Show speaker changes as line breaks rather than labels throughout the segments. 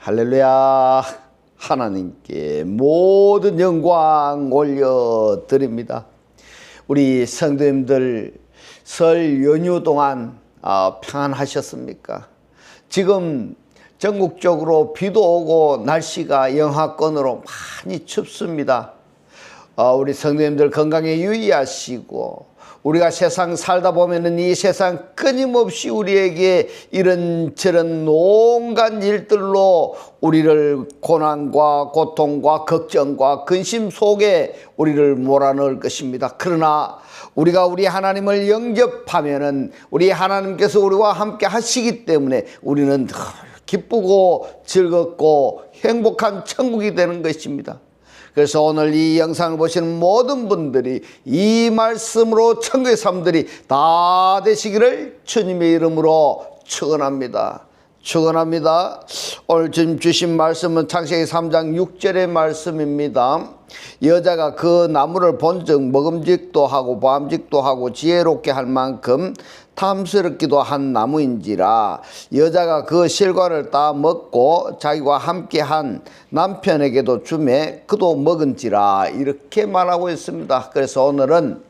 할렐루야. 하나님께 모든 영광 올려드립니다. 우리 성도님들 설 연휴 동안 평안하셨습니까? 지금 전국적으로 비도 오고 날씨가 영하권으로 많이 춥습니다. 우리 성도님들 건강에 유의하시고, 우리가 세상 살다 보면은 이 세상 끊임없이 우리에게 이런저런 온갖 일들로 우리를 고난과 고통과 걱정과 근심 속에 우리를 몰아넣을 것입니다. 그러나 우리가 우리 하나님을 영접하면은 우리 하나님께서 우리와 함께 하시기 때문에 우리는 기쁘고 즐겁고 행복한 천국이 되는 것입니다. 그래서 오늘 이 영상을 보시는 모든 분들이 이 말씀으로 천국의 사람들이 다 되시기를 주님의 이름으로 축원합니다. 축원합니다. 오늘 지금 주신 말씀은 창세기 3장 6절의 말씀입니다. 여자가 그 나무를 본즉 먹음직도 하고 보암직도 하고 지혜롭게 할 만큼 탐스럽기도 한 나무인지라. 여자가 그 실과를 따 먹고 자기와 함께한 남편에게도 주매 그도 먹은지라. 이렇게 말하고 있습니다. 그래서 오늘은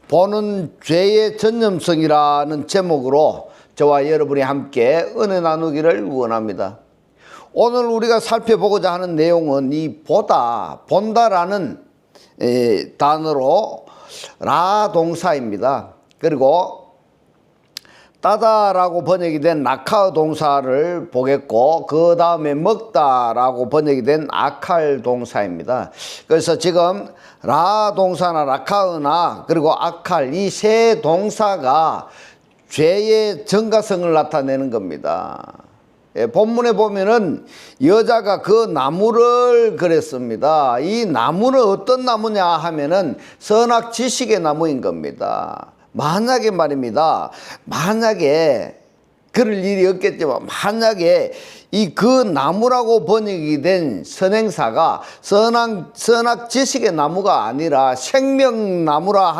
보는 죄의 전념성이라는 제목으로 저와 여러분이 함께 은혜 나누기를 원합니다. 오늘 우리가 살펴보고자 하는 내용은 이 본다라는 단어로 라 동사입니다. 그리고 따다라고 번역이 된 낙하 동사를 보겠고, 그 다음에 먹다라고 번역이 된 아칼 동사입니다. 그래서 지금 라 동사나 라카으나 그리고 아칼 이 세 동사가 죄의 정가성을 나타내는 겁니다. 본문에 보면은 여자가 그 나무를 그랬습니다. 이 나무는 어떤 나무냐 하면은 선악 지식의 나무인 겁니다. 만약에 말입니다. 만약에 그럴 일이 없겠지만 만약에 이 그 나무라고 번역이 된 선행사가 선악 지식의 나무가 아니라 생명나무라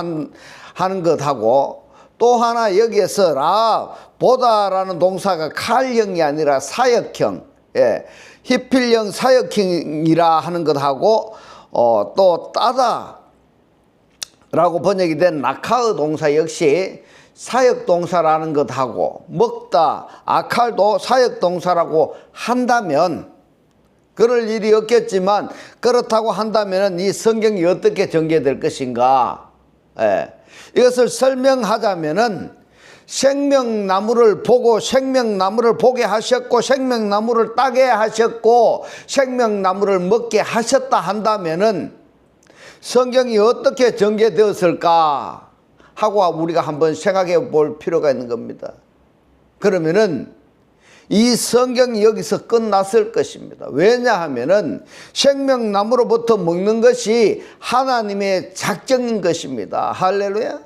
하는 것하고, 또 하나 여기에서 보다라는 동사가 칼형이 아니라 사역형, 히필형 사역형이라 하는 것하고, 또 따다 라고 번역이 된 낙하의 동사 역시 사역동사라는 것하고, 먹다, 아칼도 사역동사라고 한다면, 그럴 일이 없겠지만 그렇다고 한다면 이 성경이 어떻게 전개될 것인가, 이것을 설명하자면은 생명나무를 보고 생명나무를 보게 하셨고 생명나무를 따게 하셨고 생명나무를 먹게 하셨다 한다면은 성경이 어떻게 전개되었을까 하고 우리가 한번 생각해 볼 필요가 있는 겁니다. 그러면은 이 성경이 여기서 끝났을 것입니다. 왜냐하면은 생명나무로부터 먹는 것이 하나님의 작정인 것입니다. 할렐루야.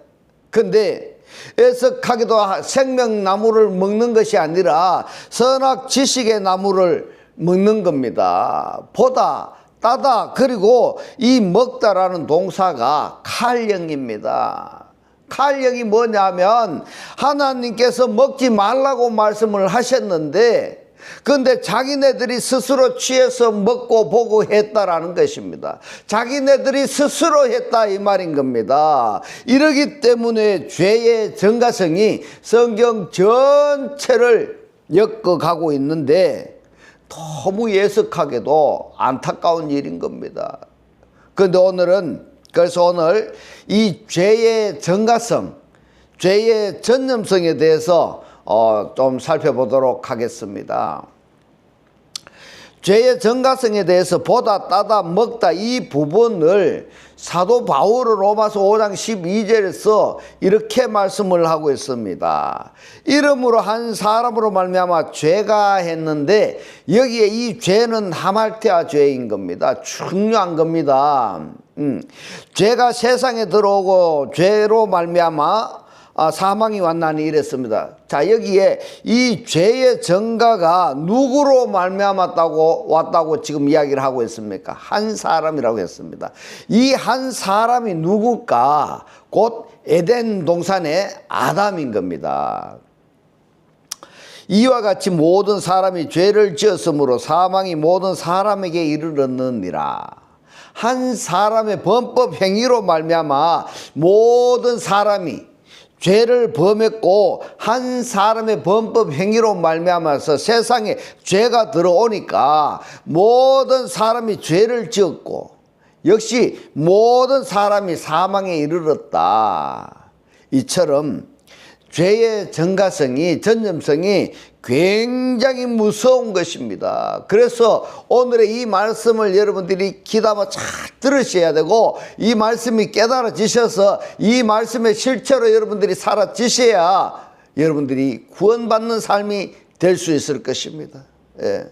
근데 애석하게도 생명나무를 먹는 것이 아니라 선악 지식의 나무를 먹는 겁니다. 보다, 따다, 그리고 이 먹다라는 동사가 칼형입니다. 칼형이 뭐냐면 하나님께서 먹지 말라고 말씀을 하셨는데, 근데 자기네들이 스스로 취해서 먹고 보고 했다라는 것입니다. 자기네들이 스스로 했다 이 말인 겁니다. 이러기 때문에 죄의 정가성이 성경 전체를 엮어가고 있는데 너무 예석하게도 안타까운 일인 겁니다. 그런데 그래서 오늘 이 죄의 정가성, 죄의 전념성에 대해서 좀 살펴보도록 하겠습니다. 죄의 정가성에 대해서 보다, 따다, 먹다 이 부분을 사도 바울은 로마서 5장 12절에서 이렇게 말씀을 하고 있습니다. 이름으로 한 사람으로 말미암아 죄가 했는데, 여기에 이 죄는 하말테아 죄인 겁니다. 중요한 겁니다. 죄가 세상에 들어오고 죄로 말미암아 사망이 왔나니 이랬습니다. 자, 여기에 이 죄의 전가가 누구로 말미암았다고 왔다고 지금 이야기를 하고 있습니까? 한 사람이라고 했습니다. 이 한 사람이 누굴까? 곧 에덴 동산의 아담인 겁니다. 이와 같이 모든 사람이 죄를 지었으므로 사망이 모든 사람에게 이르렀느니라. 한 사람의 범법 행위로 말미암아 모든 사람이 죄를 범했고 한 사람의 범법 행위로 말미암아서 세상에 죄가 들어오니까 모든 사람이 죄를 지었고 역시 모든 사람이 사망에 이르렀다. 이처럼 죄의 전가성이, 전념성이 굉장히 무서운 것입니다. 그래서 오늘의 이 말씀을 여러분들이 귀담아 잘 들으셔야 되고 이 말씀이 깨달아지셔서 이 말씀의 실체로 여러분들이 살아지셔야 여러분들이 구원받는 삶이 될 수 있을 것입니다. 예.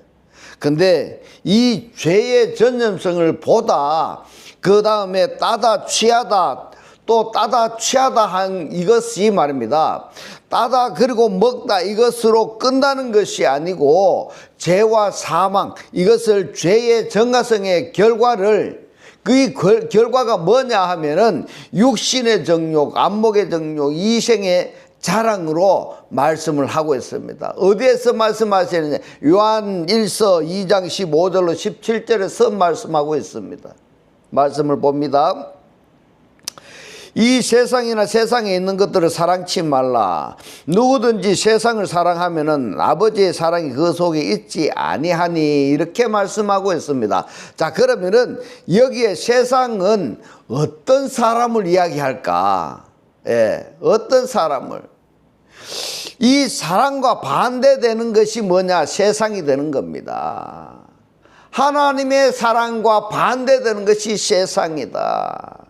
근데 이 죄의 전념성을 보다 그 다음에 따다 취하다 또 따다 취하다 한 이것이 말입니다. 따다 그리고 먹다 이것으로 끝나는 것이 아니고 죄와 사망 이것을 죄의 정가성의 결과를 그 결과가 뭐냐 하면은 육신의 정욕, 안목의 정욕, 이생의 자랑으로 말씀을 하고 있습니다. 어디에서 말씀하시느냐? 요한 1서 2장 15절로 17절에서 말씀하고 있습니다. 말씀을 봅니다. 이 세상이나 세상에 있는 것들을 사랑치 말라. 누구든지 세상을 사랑하면은 아버지의 사랑이 그 속에 있지 아니하니 이렇게 말씀하고 있습니다. 자, 그러면은 여기에 세상은 어떤 사람을 이야기할까? 예, 어떤 사람을? 이 사랑과 반대되는 것이 뭐냐? 세상이 되는 겁니다. 하나님의 사랑과 반대되는 것이 세상이다.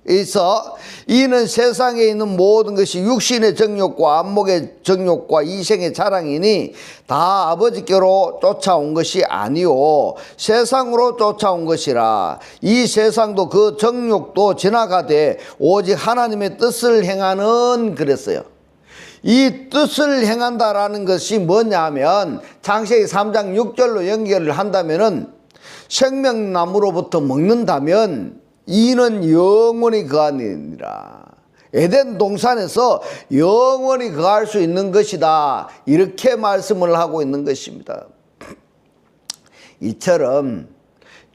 그래서 이는 세상에 있는 모든 것이 육신의 정욕과 안목의 정욕과 이생의 자랑이니 다 아버지께로 쫓아온 것이 아니요 세상으로 쫓아온 것이라. 이 세상도 그 정욕도 지나가되 오직 하나님의 뜻을 행하는 그랬어요. 이 뜻을 행한다라는 것이 뭐냐면 창세기 3장 6절로 연결을 한다면은 생명나무로부터 먹는다면 이는 영원히 거하니라. 에덴 동산에서 영원히 거할 수 있는 것이다. 이렇게 말씀을 하고 있는 것입니다. 이처럼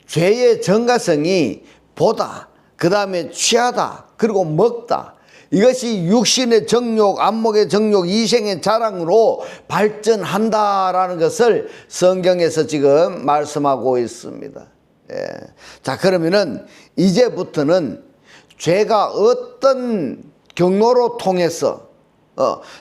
죄의 정가성이 보다, 그 다음에 취하다, 그리고 먹다. 이것이 육신의 정욕, 안목의 정욕, 이생의 자랑으로 발전한다라는 것을 성경에서 지금 말씀하고 있습니다. 예. 자, 그러면은 이제부터는 죄가 어떤 경로로 통해서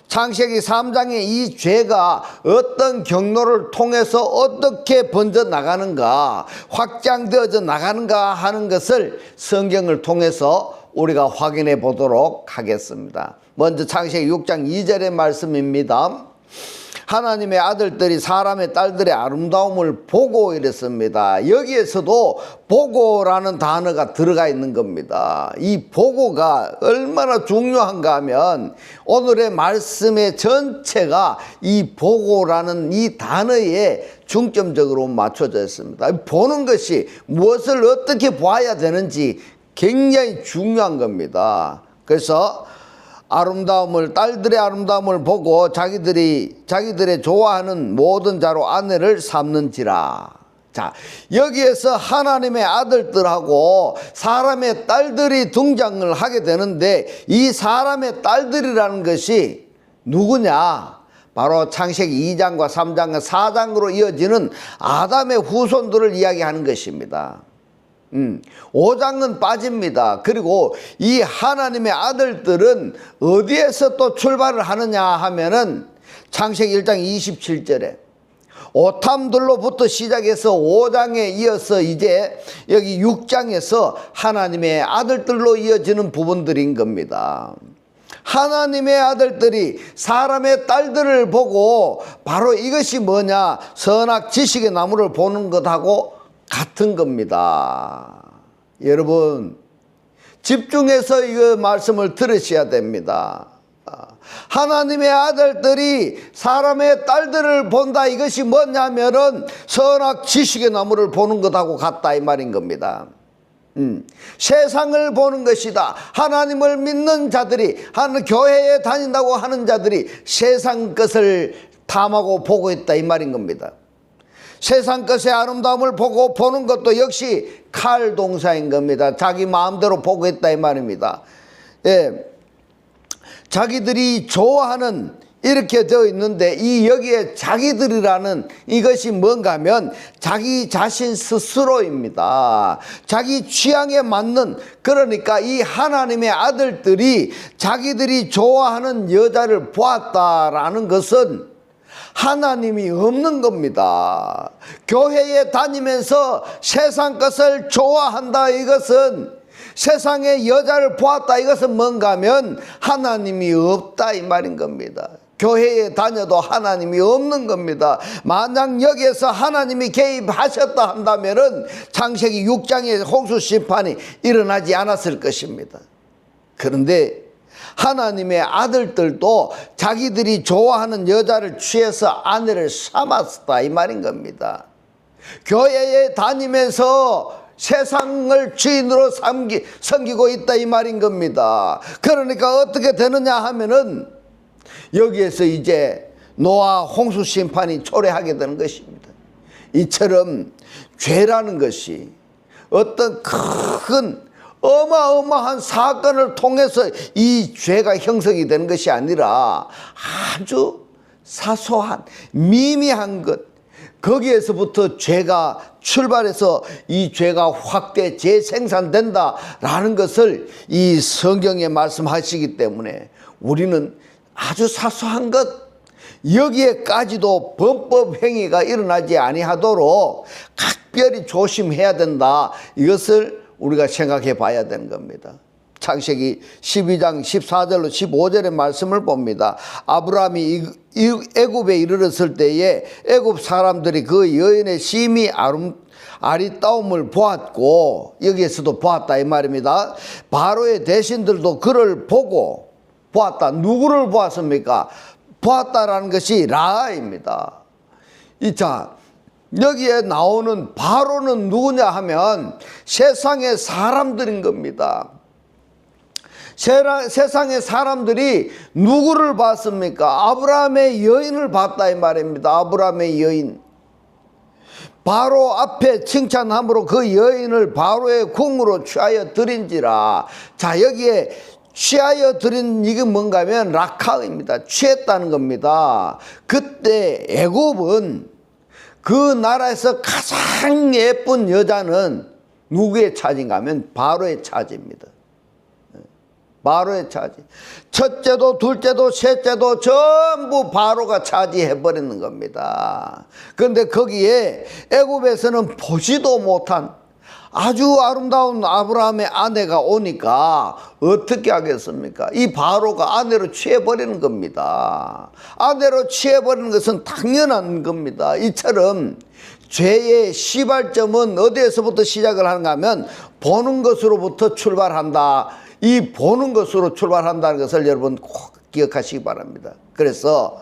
창세기 3장의 이 죄가 어떤 경로를 통해서 어떻게 번져 나가는가, 확장되어져 나가는가 하는 것을 성경을 통해서 우리가 확인해 보도록 하겠습니다. 먼저 창세기 6장 2절의 말씀입니다. 하나님의 아들들이 사람의 딸들의 아름다움을 보고 이랬습니다. 여기에서도 보고라는 단어가 들어가 있는 겁니다. 이 보고가 얼마나 중요한가 하면 오늘의 말씀의 전체가 이 보고라는 이 단어에 중점적으로 맞춰져 있습니다. 보는 것이 무엇을 어떻게 봐야 되는지 굉장히 중요한 겁니다. 그래서 아름다움을, 딸들의 아름다움을 보고 자기들의 좋아하는 모든 자로 아내를 삼는지라. 자, 여기에서 하나님의 아들들하고 사람의 딸들이 등장을 하게 되는데 이 사람의 딸들이라는 것이 누구냐? 바로 창세기 2장과 3장과 4장으로 이어지는 아담의 후손들을 이야기하는 것입니다. 5장은 빠집니다. 그리고 이 하나님의 아들들은 어디에서 또 출발을 하느냐 하면은 창세기 1장 27절에 오탐들로부터 시작해서 5장에 이어서 이제 여기 6장에서 하나님의 아들들로 이어지는 부분들인 겁니다. 하나님의 아들들이 사람의 딸들을 보고 바로 이것이 뭐냐? 선악 지식의 나무를 보는 것하고 같은 겁니다. 여러분 집중해서 이 말씀을 들으셔야 됩니다. 하나님의 아들들이 사람의 딸들을 본다. 이것이 뭐냐면은 선악 지식의 나무를 보는 것하고 같다 이 말인 겁니다. 세상을 보는 것이다. 하나님을 믿는 자들이, 교회에 다닌다고 하는 자들이 세상 것을 탐하고 보고 있다 이 말인 겁니다. 세상 것의 아름다움을 보고 보는 것도 역시 칼 동사인 겁니다. 자기 마음대로 보고 있다 이 말입니다. 예, 자기들이 좋아하는 이렇게 되어 있는데 이 여기에 자기들이라는 이것이 뭔가 하면 자기 자신 스스로입니다. 자기 취향에 맞는, 그러니까 이 하나님의 아들들이 자기들이 좋아하는 여자를 보았다라는 것은 하나님이 없는 겁니다. 교회에 다니면서 세상 것을 좋아한다 이것은, 세상의 여자를 보았다 이것은 뭔가 하면 하나님이 없다 이 말인 겁니다. 교회에 다녀도 하나님이 없는 겁니다. 만약 여기에서 하나님이 개입하셨다 한다면은 창세기 6장의 홍수 심판이 일어나지 않았을 것입니다. 그런데 하나님의 아들들도 자기들이 좋아하는 여자를 취해서 아내를 삼았다 이 말인 겁니다. 교회에 다니면서 세상을 주인으로 섬기고 있다 이 말인 겁니다. 그러니까 어떻게 되느냐 하면은 여기에서 이제 노아 홍수 심판이 초래하게 되는 것입니다. 이처럼 죄라는 것이 어떤 큰 어마어마한 사건을 통해서 이 죄가 형성이 되는 것이 아니라 아주 사소한 미미한 것, 거기에서부터 죄가 출발해서 이 죄가 확대 재생산된다라는 것을 이 성경에 말씀하시기 때문에 우리는 아주 사소한 것, 여기에까지도 범법 행위가 일어나지 아니하도록 각별히 조심해야 된다. 이것을 우리가 생각해 봐야 되는 겁니다. 창세기 12장 14절로 15절의 말씀을 봅니다. 아브라함이 애굽에 이르렀을 때에 애굽 사람들이 그 여인의 심히 아리따움을 보았고, 여기에서도 보았다 이 말입니다. 바로의 대신들도 그를 보고 보았다. 누구를 보았습니까? 보았다라는 것이 라입니다. 자, 여기에 나오는 바로는 누구냐 하면 세상의 사람들인 겁니다. 세상의 사람들이 누구를 봤습니까? 아브라함의 여인을 봤다 이 말입니다. 아브라함의 여인. 바로 앞에 칭찬함으로 그 여인을 바로의 궁으로 취하여 드린지라. 자, 여기에 취하여 드린 이게 뭔가 하면 라카입니다. 취했다는 겁니다. 그때 애굽은 그 나라에서 가장 예쁜 여자는 누구의 차지인가 하면 바로의 차지입니다. 바로의 차지. 첫째도 둘째도 셋째도 전부 바로가 차지해버리는 겁니다. 그런데 거기에 애굽에서는 보지도 못한 아주 아름다운 아브라함의 아내가 오니까 어떻게 하겠습니까? 이 바로가 아내로 취해버리는 겁니다. 아내로 취해버리는 것은 당연한 겁니다. 이처럼 죄의 시발점은 어디에서부터 시작을 하는가 하면 보는 것으로부터 출발한다. 이 보는 것으로 출발한다는 것을 여러분 꼭 기억하시기 바랍니다. 그래서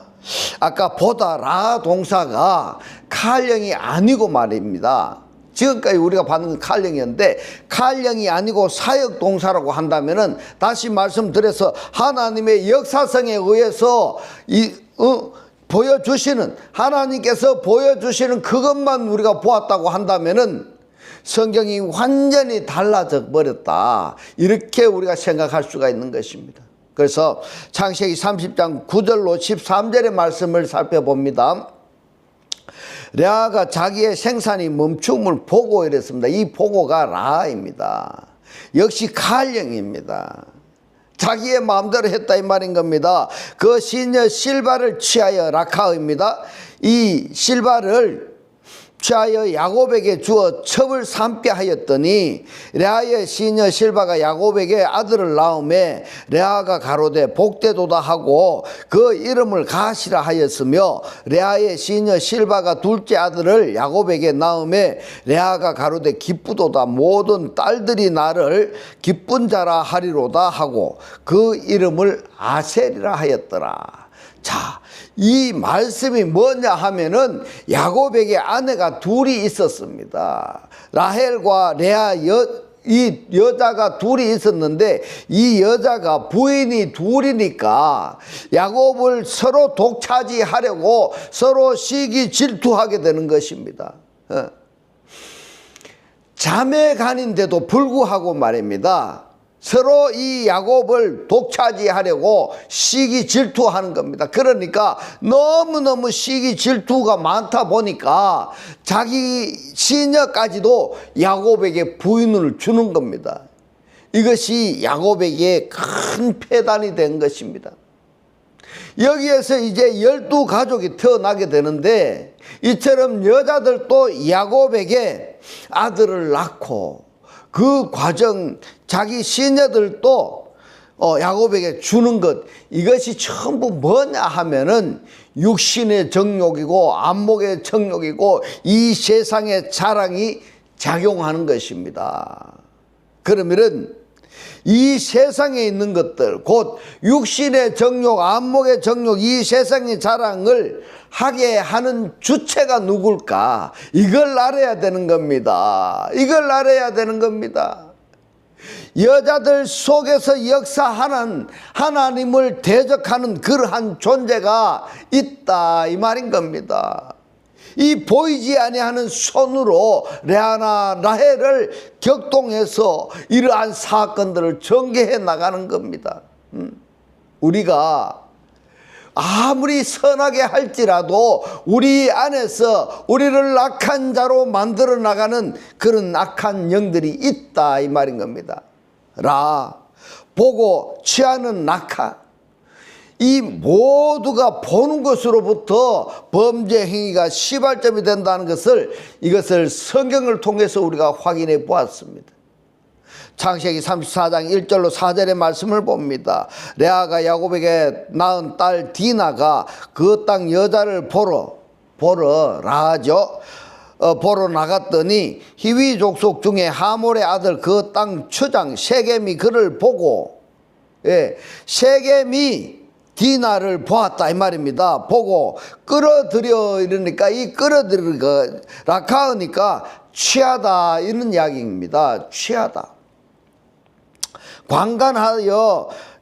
아까 보다 라 동사가 칼령이 아니고 말입니다. 지금까지 우리가 받는 건 칼령이었는데 칼령이 아니고 사역 동사라고 한다면은 다시 말씀드려서 하나님의 역사성에 의해서 보여주시는, 하나님께서 보여주시는 그것만 우리가 보았다고 한다면은 성경이 완전히 달라져 버렸다. 이렇게 우리가 생각할 수가 있는 것입니다. 그래서 창세기 30장 9절로 13절의 말씀을 살펴봅니다. 레아가 자기의 생산이 멈춤을 보고 이랬습니다. 이 보고가 라입니다. 역시 칼령입니다. 자기의 마음대로 했다 이 말인 겁니다. 그 시녀 실바를 취하여 라카입니다. 이 실바를 취하여 야곱에게 주어 첩을 삼게 하였더니 레아의 시녀 실바가 야곱에게 아들을 낳음에 레아가 가로되 복되도다 하고 그 이름을 가시라 하였으며 레아의 시녀 실바가 둘째 아들을 야곱에게 낳음에 레아가 가로되 기쁘도다 모든 딸들이 나를 기쁜 자라 하리로다 하고 그 이름을 아셀이라 하였더라. 자, 이 말씀이 뭐냐 하면은 야곱에게 아내가 둘이 있었습니다. 라헬과 레아 이 여자가 둘이 있었는데 이 여자가 부인이 둘이니까 야곱을 서로 독차지하려고 서로 시기 질투하게 되는 것입니다. 자매간인데도 불구하고 말입니다. 서로 이 야곱을 독차지하려고 시기 질투하는 겁니다. 그러니까 너무너무 시기 질투가 많다 보니까 자기 시녀까지도 야곱에게 부인을 주는 겁니다. 이것이 야곱에게 큰 폐단이 된 것입니다. 여기에서 이제 12가족이 태어나게 되는데 이처럼 여자들도 야곱에게 아들을 낳고 그 과정 자기 시녀들도 야곱에게 주는 것, 이것이 전부 뭐냐 하면은 육신의 정욕이고 안목의 정욕이고 이 세상의 자랑이 작용하는 것입니다. 그러면은 이 세상에 있는 것들, 곧 육신의 정욕, 안목의 정욕, 이 세상의 자랑을 하게 하는 주체가 누굴까? 이걸 알아야 되는 겁니다. 이걸 알아야 되는 겁니다. 여자들 속에서 역사하는 하나님을 대적하는 그러한 존재가 있다, 이 말인 겁니다. 이 보이지 아니하는 손으로 레아나 라헬을 격동해서 이러한 사건들을 전개해 나가는 겁니다. 우리가 아무리 선하게 할지라도 우리 안에서 우리를 악한 자로 만들어 나가는 그런 악한 영들이 있다, 이 말인 겁니다. 보고 취하는 낙하, 이 모두가 보는 것으로부터 범죄 행위가 시발점이 된다는 것을, 이것을 성경을 통해서 우리가 확인해 보았습니다. 창세기 34장 1절로 4절의 말씀을 봅니다. 레아가 야곱에게 낳은 딸 디나가 그 땅 여자를 보러 라하죠. 보러 나갔더니 히위 족속 중에 하몰의 아들 그 땅 처장 세겜이 그를 보고, 세겜이 디나를 보았다, 이 말입니다. 보고 끌어들여 이러니까, 이 끌어들이가 라카으니까 취하다, 이런 이야기입니다. 취하다.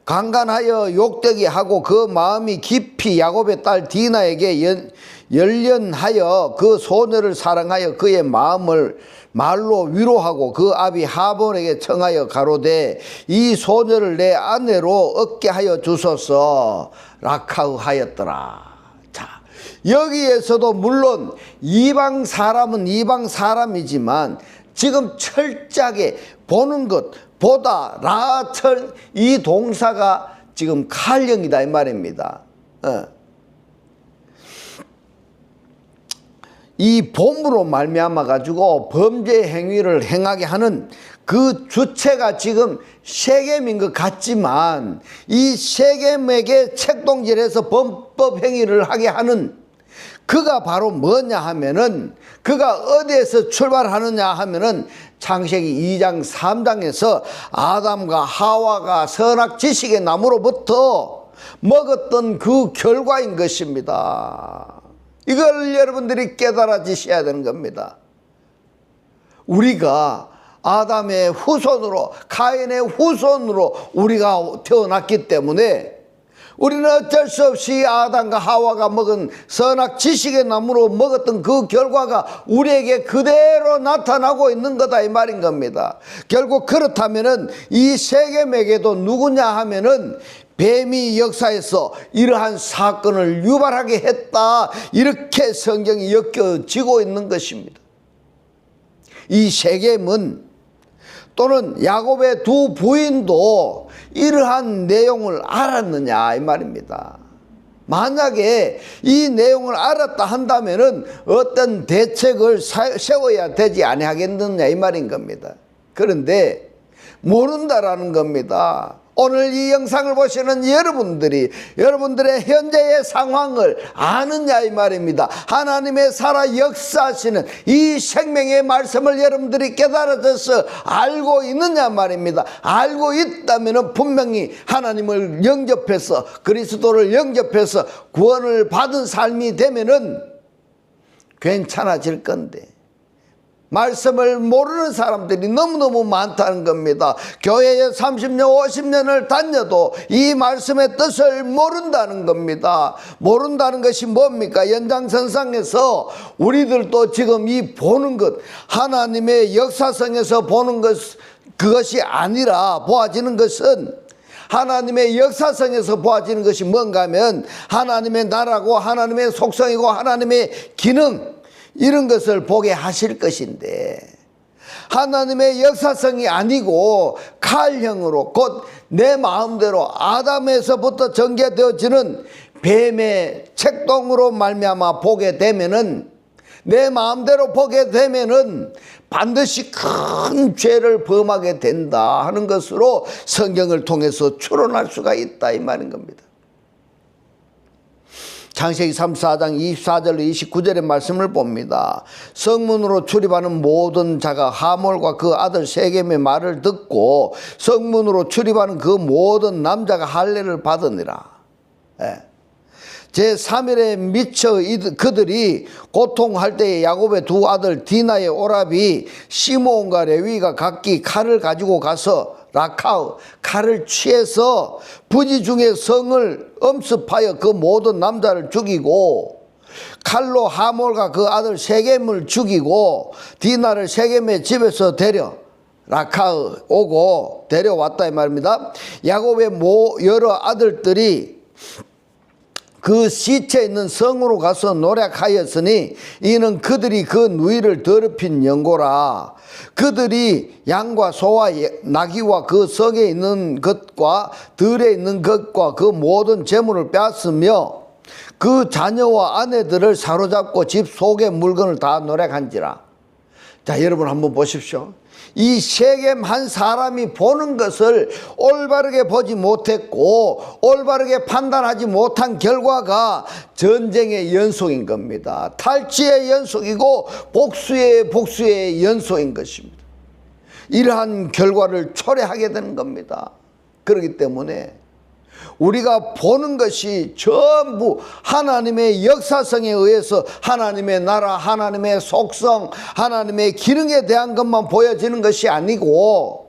관간하여 욕되게 하고 그 마음이 깊이 야곱의 딸 디나에게 열련하여 그 소녀를 사랑하여 그의 마음을 말로 위로하고 그 아비 하본에게 청하여 가로되 이 소녀를 내 아내로 얻게 하여 주소서 라카우하였더라. 자, 여기에서도 물론 이방 사람은 이방 사람이지만 지금 철저하게 보는 것, 보다, 라철, 이 동사가 지금 칼령이다, 이 말입니다. 이 봄으로 말미암아 가지고 범죄 행위를 행하게 하는 그 주체가 지금 세겜인 것 같지만, 이 세겜에게 책동질해서 범법 행위를 하게 하는 그가 바로 뭐냐 하면은, 그가 어디에서 출발하느냐 하면은 창세기 2장 3장에서 아담과 하와가 선악 지식의 나무로부터 먹었던 그 결과인 것입니다. 이걸 여러분들이 깨달아지셔야 되는 겁니다. 우리가 아담의 후손으로, 카인의 후손으로 우리가 태어났기 때문에 우리는 어쩔 수 없이 아담과 하와가 먹은 선악 지식의 나무로 먹었던 그 결과가 우리에게 그대로 나타나고 있는 거다, 이 말인 겁니다. 결국 그렇다면은 이 세겜에게도 누구냐 하면은 뱀이 역사에서 이러한 사건을 유발하게 했다, 이렇게 성경이 엮여지고 있는 것입니다. 이 세겜은, 또는 야곱의 두 부인도 이러한 내용을 알았느냐, 이 말입니다. 만약에 이 내용을 알았다 한다면은 어떤 대책을 세워야 되지 아니하겠느냐, 이 말인 겁니다. 그런데 모른다라는 겁니다. 오늘 이 영상을 보시는 여러분들이 여러분들의 현재의 상황을 아느냐, 이 말입니다. 하나님의 살아 역사하시는 이 생명의 말씀을 여러분들이 깨달아져서 알고 있느냐 말입니다. 알고 있다면 분명히 하나님을 영접해서, 그리스도를 영접해서 구원을 받은 삶이 되면은 괜찮아질 건데, 말씀을 모르는 사람들이 너무너무 많다는 겁니다. 교회에 30년 50년을 다녀도 이 말씀의 뜻을 모른다는 겁니다. 모른다는 것이 뭡니까? 연장선상에서 우리들도 지금 이 보는 것, 하나님의 역사성에서 보는 것, 그것이 아니라 보아지는 것은, 하나님의 역사성에서 보아지는 것이 뭔가 하면 하나님의 나라고 하나님의 속성이고 하나님의 기능, 이런 것을 보게 하실 것인데, 하나님의 역사성이 아니고 칼형으로 곧 내 마음대로 아담에서부터 전개되어지는 뱀의 책동으로 말미암아 보게 되면은, 내 마음대로 보게 되면은 반드시 큰 죄를 범하게 된다 하는 것으로 성경을 통해서 추론할 수가 있다 이 말인 겁니다. 창세기 34장 24절로 29절의 말씀을 봅니다. 성문으로 출입하는 모든 자가 하몰과 그 아들 세겜의 말을 듣고 성문으로 출입하는 그 모든 남자가 할례를 받으니라. 제3일에 미쳐 그들이 고통할 때에 야곱의 두 아들 디나의 오라비 시므온과 레위가 각기 칼을 가지고 가서 라카우, 칼을 취해서 부지 중에 성을 엄습하여 그 모든 남자를 죽이고, 칼로 하몰과 그 아들 세겜을 죽이고 디나를 세겜의 집에서 라카우 오고 데려왔다 이 말입니다. 야곱의 여러 아들들이 그 시체 있는 성으로 가서 노력하였으니 이는 그들이 그 누이를 더럽힌 연고라. 그들이 양과 소와 나귀와 그 성에 있는 것과 들에 있는 것과 그 모든 재물을 빼앗으며 그 자녀와 아내들을 사로잡고 집 속의 물건을 다 노력한지라. 자, 여러분 한번 보십시오. 이 세겜 한 사람이 보는 것을 올바르게 보지 못했고 올바르게 판단하지 못한 결과가 전쟁의 연속인 겁니다. 탈취의 연속이고 복수의 연속인 것입니다. 이러한 결과를 초래하게 되는 겁니다. 그렇기 때문에 우리가 보는 것이 전부 하나님의 역사성에 의해서 하나님의 나라, 하나님의 속성, 하나님의 기능에 대한 것만 보여지는 것이 아니고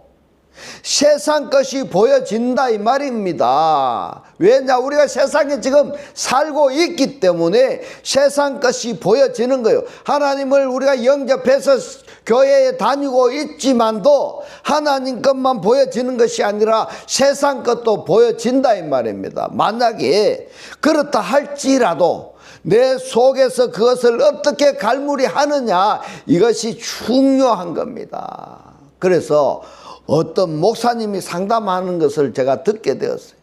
세상 것이 보여진다 이 말입니다. 왜냐? 우리가 세상에 지금 살고 있기 때문에 세상 것이 보여지는 거예요. 하나님을 우리가 영접해서 교회에 다니고 있지만도 하나님 것만 보여지는 것이 아니라 세상 것도 보여진다 이 말입니다. 만약에 그렇다 할지라도 내 속에서 그것을 어떻게 갈무리하느냐, 이것이 중요한 겁니다. 그래서 어떤 목사님이 상담하는 것을 제가 듣게 되었어요.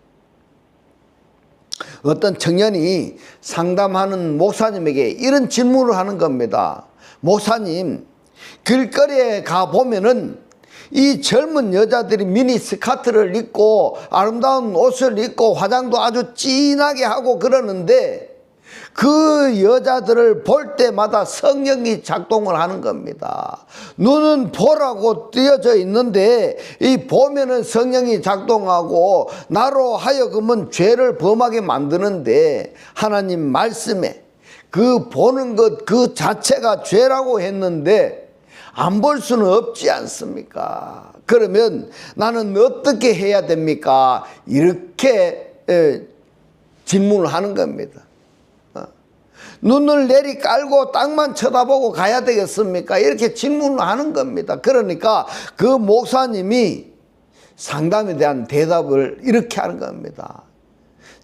어떤 청년이 상담하는 목사님에게 이런 질문을 하는 겁니다. 목사님, 길거리에 가보면은 이 젊은 여자들이 미니 스커트를 입고 아름다운 옷을 입고 화장도 아주 진하게 하고 그러는데 그 여자들을 볼 때마다 성령이 작동을 하는 겁니다. 눈은 보라고 띄어져 있는데 이 보면은 성령이 작동하고 나로 하여금은 죄를 범하게 만드는데 하나님 말씀에 그 보는 것 그 자체가 죄라고 했는데 안 볼 수는 없지 않습니까? 그러면 나는 어떻게 해야 됩니까? 이렇게 질문을 하는 겁니다. 눈을 내리 깔고 땅만 쳐다보고 가야 되겠습니까? 이렇게 질문을 하는 겁니다. 그러니까 그 목사님이 상담에 대한 대답을 이렇게 하는 겁니다.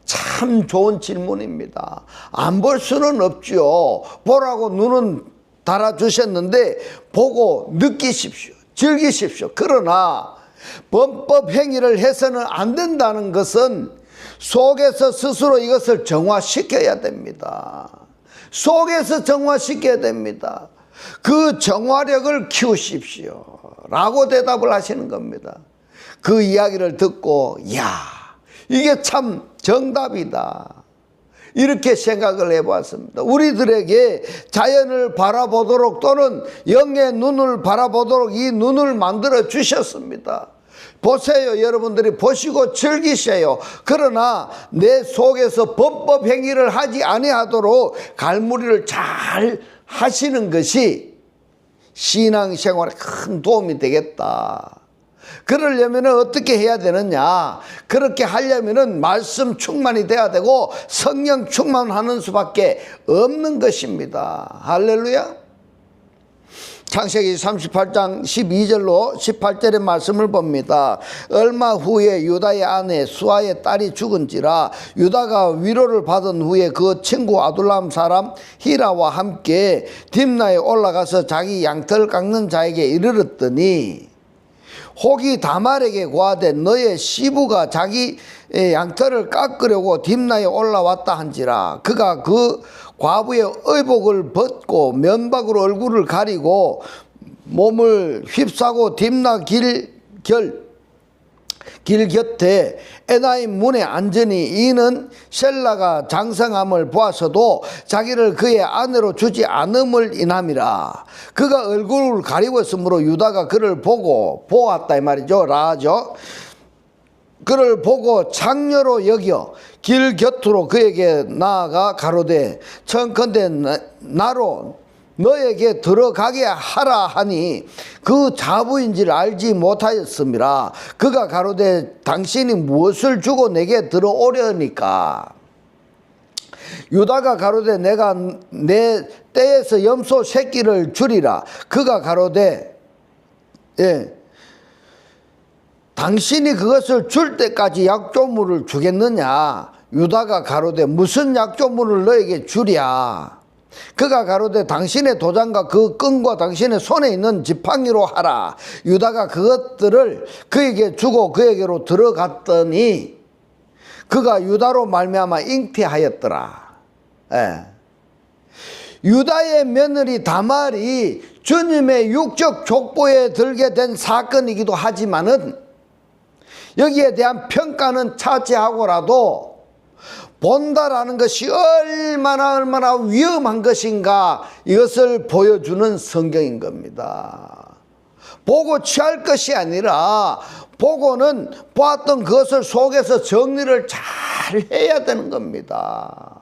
참 좋은 질문입니다. 안 볼 수는 없죠. 보라고 눈은 달아주셨는데 보고 느끼십시오. 즐기십시오. 그러나 범법 행위를 해서는 안 된다는 것은 속에서 스스로 이것을 정화시켜야 됩니다. 속에서 정화시켜야 됩니다. 그 정화력을 키우십시오 라고 대답을 하시는 겁니다. 그 이야기를 듣고 야, 이게 참 정답이다 이렇게 생각을 해봤습니다. 우리들에게 자연을 바라보도록 또는 영의 눈을 바라보도록 이 눈을 만들어 주셨습니다. 보세요. 여러분들이 보시고 즐기세요. 그러나 내 속에서 범법 행위를 하지 아니하도록 갈무리를 잘 하시는 것이 신앙생활에 큰 도움이 되겠다. 그러려면 어떻게 해야 되느냐? 그렇게 하려면 말씀 충만이 돼야 되고 성령 충만하는 수밖에 없는 것입니다. 할렐루야. 창세기 38장 12절로 18절의 말씀을 봅니다. 얼마 후에 유다의 아내 수아의 딸이 죽은지라 유다가 위로를 받은 후에 그 친구 아둘람 사람 히라와 함께 딥나에 올라가서 자기 양털 깎는 자에게 이르렀더니 혹이 다말에게 고하되 너의 시부가 자기 양털을 깎으려고 딥나에 올라왔다 한지라 그가 그 과부의 의복을 벗고 면박으로 얼굴을 가리고 몸을 휩싸고 딥나 길 곁에 에나임 문에 앉으니 이는 셀라가 장성함을 보아서도 자기를 그의 아내로 주지 않음을 인함이라. 그가 얼굴을 가리고 있으므로 유다가 그를 보고 보았다 이 말이죠. 라죠. 그를 보고 창녀로 여겨 길 곁으로 그에게 나아가 가로되 청컨대 나로 너에게 들어가게 하라 하니 그 자부인지를 알지 못하였음이라. 그가 가로되 당신이 무엇을 주고 내게 들어오려니까. 유다가 가로되 내가 내 떼에서 염소 새끼를 주리라. 그가 가로되 당신이 그것을 줄 때까지 약조물을 주겠느냐. 유다가 가로되 무슨 약조물을 너에게 주랴. 그가 가로되 당신의 도장과 그 끈과 당신의 손에 있는 지팡이로 하라. 유다가 그것들을 그에게 주고 그에게로 들어갔더니 그가 유다로 말미암아 잉태하였더라. 유다의 며느리 다말이 주님의 육적 족보에 들게 된 사건이기도 하지만은 여기에 대한 평가는 차치하고라도 본다라는 것이 얼마나 위험한 것인가 이것을 보여주는 성경인 겁니다. 보고 취할 것이 아니라 보고는 보았던 그것을 속에서 정리를 잘 해야 되는 겁니다.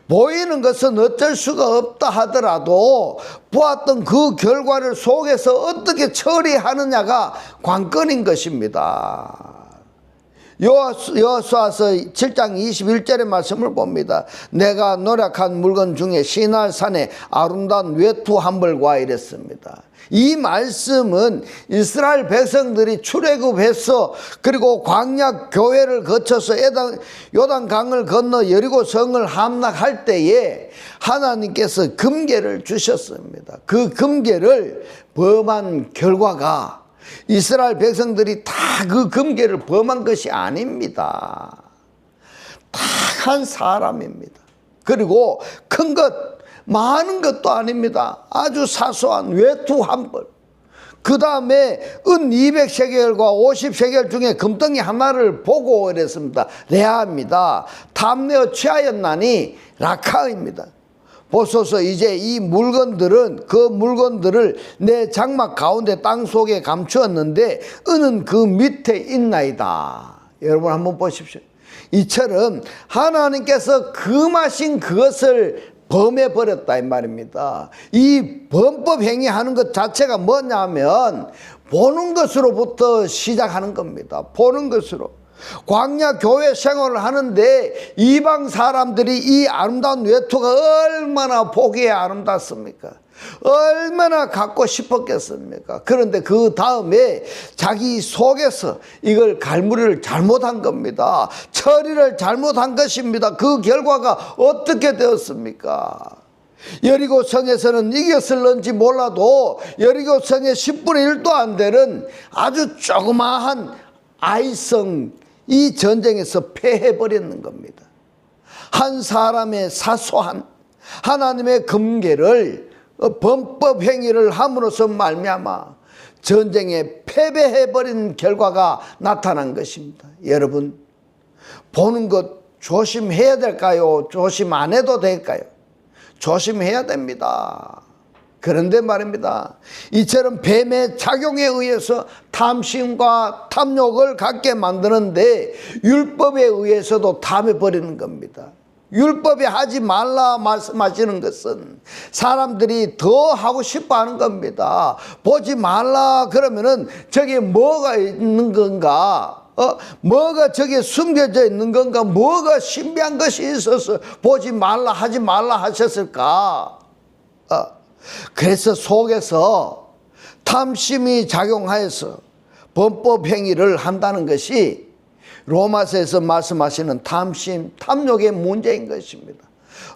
보이는 것은 어쩔 수가 없다 하더라도 보았던 그 결과를 속에서 어떻게 처리하느냐가 관건인 것입니다. 여호수아서 7장 21절의 말씀을 봅니다. 내가 노력한 물건 중에 시날산에 아름다운 외투 한 벌과 이랬습니다. 이 말씀은 이스라엘 백성들이 출애굽해서 그리고 광야 교회를 거쳐서 요단강을 건너 여리고 성을 함락할 때에 하나님께서 금궤를 주셨습니다. 그 금궤를 범한 결과가 이스라엘 백성들이 다 그 금궤를 범한 것이 아닙니다. 다 한 사람입니다. 그리고 큰 것, 많은 것도 아닙니다. 아주 사소한 외투 한 벌. 그 다음에 은 200세겔과 50세겔 중에 금덩이 하나를 보고 이랬습니다. 레아입니다. 탐내어 취하였나니 라카입니다. 보소서 이제 이 물건들은 그 물건들을 내 장막 가운데 땅 속에 감추었는데 은은 그 밑에 있나이다. 여러분 한번 보십시오. 이처럼 하나님께서 금하신 그것을 범해버렸다 이 말입니다. 이 범법 행위하는 것 자체가 뭐냐면 보는 것으로부터 시작하는 겁니다. 보는 것으로. 광야 교회 생활을 하는데 이방 사람들이 이 아름다운 외투가 얼마나 보기에 아름답습니까? 얼마나 갖고 싶었겠습니까? 그런데 그 다음에 자기 속에서 이걸 갈무리를 잘못한 겁니다. 처리를 잘못한 것입니다. 그 결과가 어떻게 되었습니까? 여리고 성에서는 이겼을런지 몰라도 여리고 성의 10분의 1도 안 되는 아주 조그마한 아이성 이 전쟁에서 패해버리는 겁니다. 한 사람의 사소한 하나님의 금궤를 범법 행위를 함으로써 말미암아 전쟁에 패배해버린 결과가 나타난 것입니다. 여러분 보는 것 조심해야 될까요? 조심 안 해도 될까요? 조심해야 됩니다. 그런데 말입니다. 이처럼 뱀의 작용에 의해서 탐심과 탐욕을 갖게 만드는데 율법에 의해서도 탐해버리는 겁니다. 율법에 하지 말라 말씀하시는 것은 사람들이 더 하고 싶어 하는 겁니다. 보지 말라 그러면은 저게 뭐가 있는 건가? 뭐가 저게 숨겨져 있는 건가? 뭐가 신비한 것이 있어서 보지 말라 하지 말라 하셨을까? 그래서 속에서 탐심이 작용하여서 범법 행위를 한다는 것이 로마서에서 말씀하시는 탐심, 탐욕의 문제인 것입니다.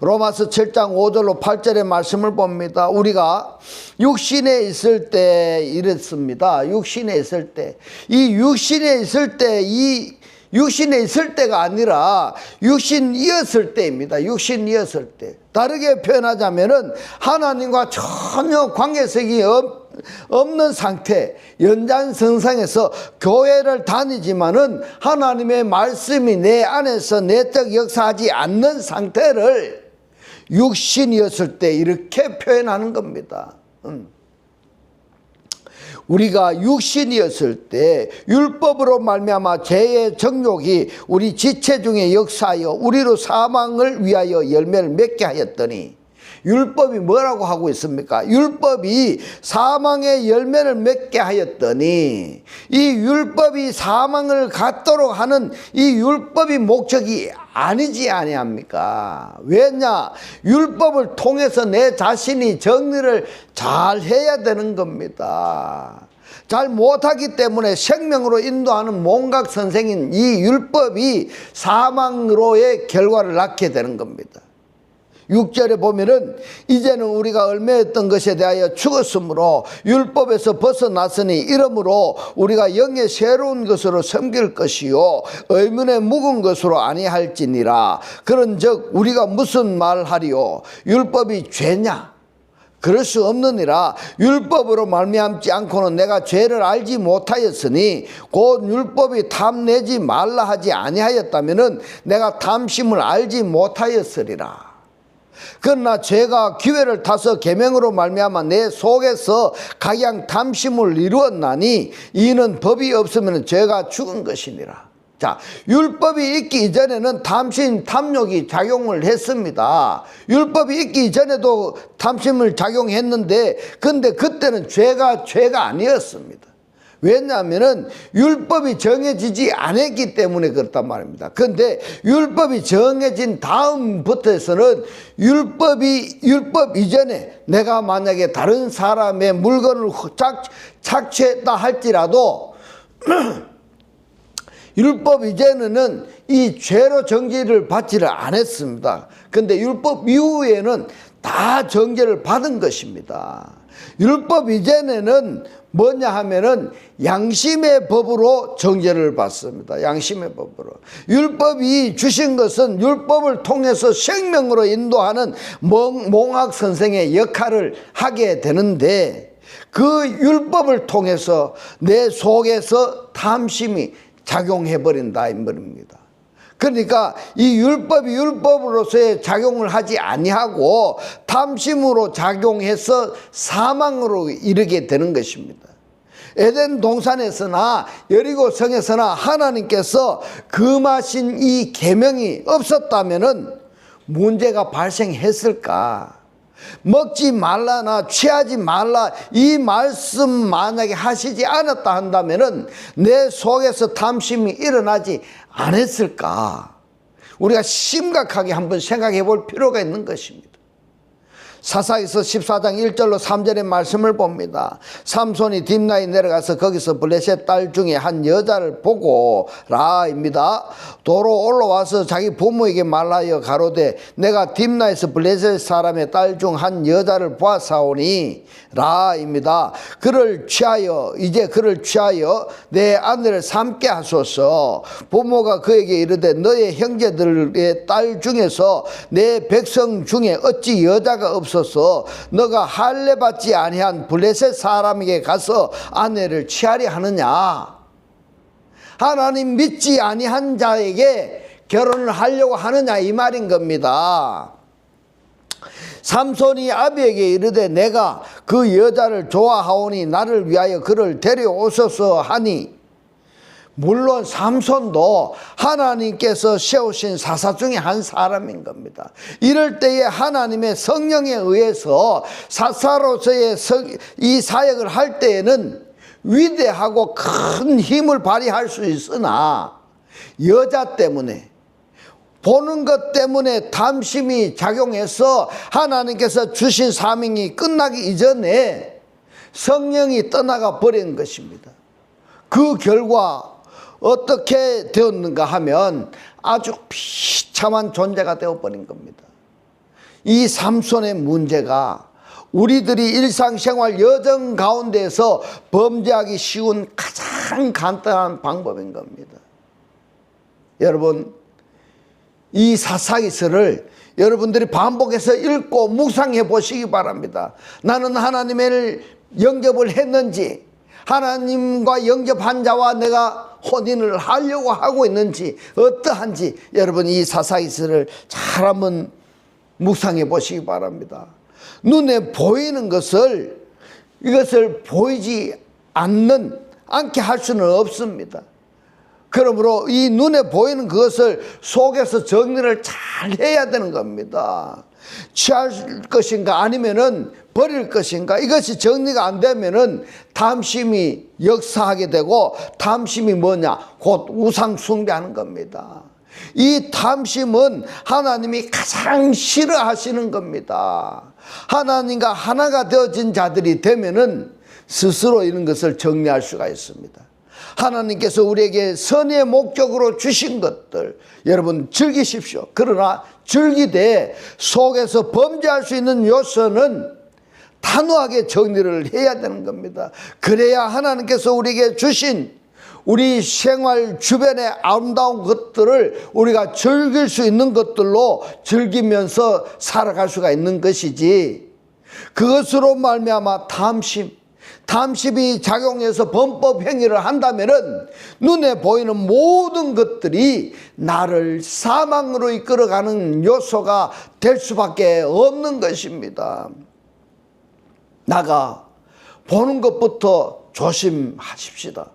로마서 7장 5절로 8절의 말씀을 봅니다. 우리가 육신에 있을 때 이랬습니다. 육신에 있을 때. 이 육신에 있을 때, 이 육신에 있을 때가 아니라 육신이었을 때입니다. 육신이었을 때. 다르게 표현하자면은 하나님과 전혀 관계성이 없는 상태, 연장선상에서 교회를 다니지만은 하나님의 말씀이 내 안에서 내적 역사하지 않는 상태를 육신이었을 때 이렇게 표현하는 겁니다. 우리가 육신이었을 때 율법으로 말미암아 죄의 정욕이 우리 지체 중에 역사하여 우리로 사망을 위하여 열매를 맺게 하였더니, 율법이 뭐라고 하고 있습니까? 율법이 사망의 열매를 맺게 하였더니, 이 율법이 사망을 갖도록 하는 이 율법이 목적이 아니지 아니합니까? 왜냐? 율법을 통해서 내 자신이 정리를 잘 해야 되는 겁니다. 잘 못하기 때문에 생명으로 인도하는 몽각 선생인 이 율법이 사망으로의 결과를 낳게 되는 겁니다. 6절에 보면은 이제는 우리가 얽매였던 것에 대하여 죽었으므로 율법에서 벗어났으니 이러므로 우리가 영의 새로운 것으로 섬길 것이요 의문에 묵은 것으로 아니할지니라. 그런즉 우리가 무슨 말하리요? 율법이 죄냐? 그럴 수 없느니라. 율법으로 말미암지 않고는 내가 죄를 알지 못하였으니 곧 율법이 탐내지 말라 하지 아니하였다면은 내가 탐심을 알지 못하였으리라. 그러나 죄가 기회를 타서 계명으로 말미암아 내 속에서 각양 탐심을 이루었나니 이는 법이 없으면 죄가 죽은 것이니라. 자, 율법이 있기 이전에는 탐심, 탐욕이 작용을 했습니다. 율법이 있기 전에도 탐심을 작용했는데, 근데 그때는 죄가 아니었습니다. 왜냐하면은 율법이 정해지지 않았기 때문에 그렇단 말입니다. 그런데 율법이 정해진 다음부터에서는 율법 이전에 내가 만약에 다른 사람의 물건을 착취했다 할지라도 율법 이전에는 이 죄로 정죄를 받지를 않았습니다. 그런데 율법 이후에는 다 정죄를 받은 것입니다. 율법 이전에는 뭐냐 하면은 양심의 법으로 정죄를 받습니다. 양심의 법으로. 율법이 주신 것은 율법을 통해서 생명으로 인도하는 몽학 선생의 역할을 하게 되는데, 그 율법을 통해서 내 속에서 탐심이 작용해버린다 이 말입니다. 그러니까 이 율법이 율법으로서의 작용을 하지 아니하고 탐심으로 작용해서 사망으로 이르게 되는 것입니다. 에덴 동산에서나 여리고 성에서나 하나님께서 금하신 이 계명이 없었다면은 문제가 발생했을까? 먹지 말라나 취하지 말라 이 말씀 만약에 하시지 않았다 한다면은 내 속에서 탐심이 일어나지 않았을까? 우리가 심각하게 한번 생각해 볼 필요가 있는 것입니다. 사사기서 14장 1절로 3절의 말씀을 봅니다. 삼손이 딥나에 내려가서 거기서 블레셋 딸 중에 한 여자를 보고 라입니다. 도로 올라와서 자기 부모에게 말하여 가로되 내가 딥나에서 블레셋 사람의 딸 중 한 여자를 보았사오니 라입니다. 그를 취하여 내 아내를 삼게 하소서. 부모가 그에게 이르되 너의 형제들의 딸 중에서 내 백성 중에 어찌 여자가 없어 너가 할례 받지 아니한 블레셋 사람에게 가서 아내를 취하려 하느냐? 하나님 믿지 아니한 자에게 결혼을 하려고 하느냐 이 말인 겁니다. 삼손이 아비에게 이르되 내가 그 여자를 좋아하오니 나를 위하여 그를 데려오소서 하니 물론 삼손도 하나님께서 세우신 사사 중에 한 사람인 겁니다. 이럴 때에 하나님의 성령에 의해서 사사로서의 이 사역을 할 때에는 위대하고 큰 힘을 발휘할 수 있으나 여자 때문에, 보는 것 때문에 탐심이 작용해서 하나님께서 주신 사명이 끝나기 이전에 성령이 떠나가 버린 것입니다. 그 결과 어떻게 되었는가 하면 아주 비참한 존재가 되어버린 겁니다. 이 삼손의 문제가 우리들이 일상생활 여정 가운데서 범죄하기 쉬운 가장 간단한 방법인 겁니다. 여러분, 이 사사기서를 여러분들이 반복해서 읽고 묵상해 보시기 바랍니다. 나는 하나님을 영접을 했는지, 하나님과 영접한 자와 내가 혼인을 하려고 하고 있는지, 어떠한지 여러분 이 사사기서를 잘 한번 묵상해 보시기 바랍니다. 눈에 보이는 것을, 이것을 보이지 않게 할 수는 없습니다. 그러므로 이 눈에 보이는 그것을 속에서 정리를 잘 해야 되는 겁니다. 취할 것인가 아니면은 버릴 것인가, 이것이 정리가 안 되면은 탐심이 역사하게 되고, 탐심이 뭐냐? 곧 우상 숭배하는 겁니다. 이 탐심은 하나님이 가장 싫어하시는 겁니다. 하나님과 하나가 되어진 자들이 되면은 스스로 이런 것을 정리할 수가 있습니다. 하나님께서 우리에게 선의 목적으로 주신 것들 여러분 즐기십시오. 그러나 즐기되 속에서 범죄할 수 있는 요소는 단호하게 정리를 해야 되는 겁니다. 그래야 하나님께서 우리에게 주신 우리 생활 주변의 아름다운 것들을 우리가 즐길 수 있는 것들로 즐기면서 살아갈 수가 있는 것이지, 그것으로 말미암아 탐심이 작용해서 범법 행위를 한다면은 눈에 보이는 모든 것들이 나를 사망으로 이끌어가는 요소가 될 수밖에 없는 것입니다. 나가 보는 것부터 조심하십시다.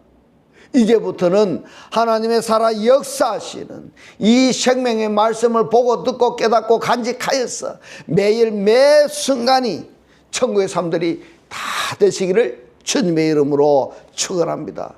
이제부터는 하나님의 살아 역사하시는 이 생명의 말씀을 보고 듣고 깨닫고 간직하여서 매일 매 순간이 천국의 삶들이 다 되시기를 주님의 이름으로 축원합니다.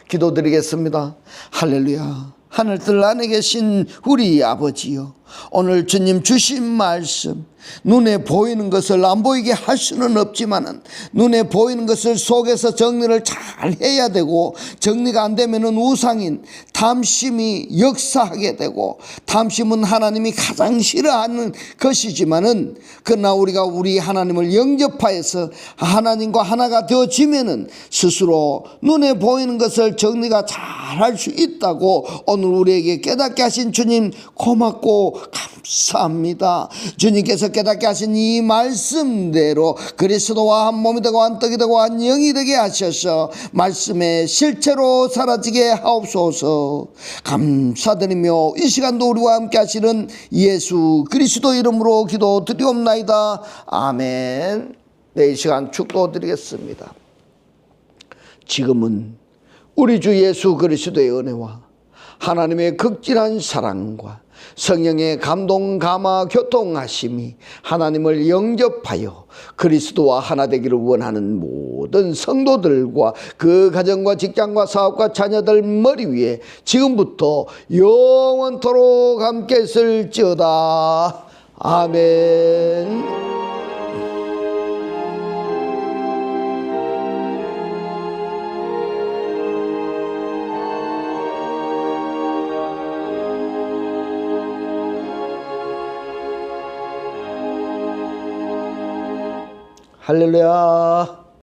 기도드리겠습니다. 할렐루야. 하늘들 안에 계신 우리 아버지요, 오늘 주님 주신 말씀, 눈에 보이는 것을 안 보이게 할 수는 없지만은 눈에 보이는 것을 속에서 정리를 잘 해야 되고, 정리가 안 되면은 우상인 탐심이 역사하게 되고, 탐심은 하나님이 가장 싫어하는 것이지만은 그러나 우리가 우리 하나님을 영접하여서 하나님과 하나가 되어지면은 스스로 눈에 보이는 것을 정리가 잘 할 수 있다고 오늘 우리에게 깨닫게 하신 주님 고맙고 감사합니다. 주님께서 깨닫게 하신 이 말씀대로 그리스도와 한 몸이 되고 한 떡이 되고 한 영이 되게 하셔서 말씀의 실체로 사라지게 하옵소서. 감사드리며 이 시간도 우리와 함께 하시는 예수 그리스도 이름으로 기도드리옵나이다. 아멘. 네, 이 시간 축도드리겠습니다. 지금은 우리 주 예수 그리스도의 은혜와 하나님의 극진한 사랑과 성령의 감동 감화 교통하심이 하나님을 영접하여 그리스도와 하나 되기를 원하는 모든 성도들과 그 가정과 직장과 사업과 자녀들 머리 위에 지금부터 영원토록 함께 있을지어다. 아멘. 할렐루야.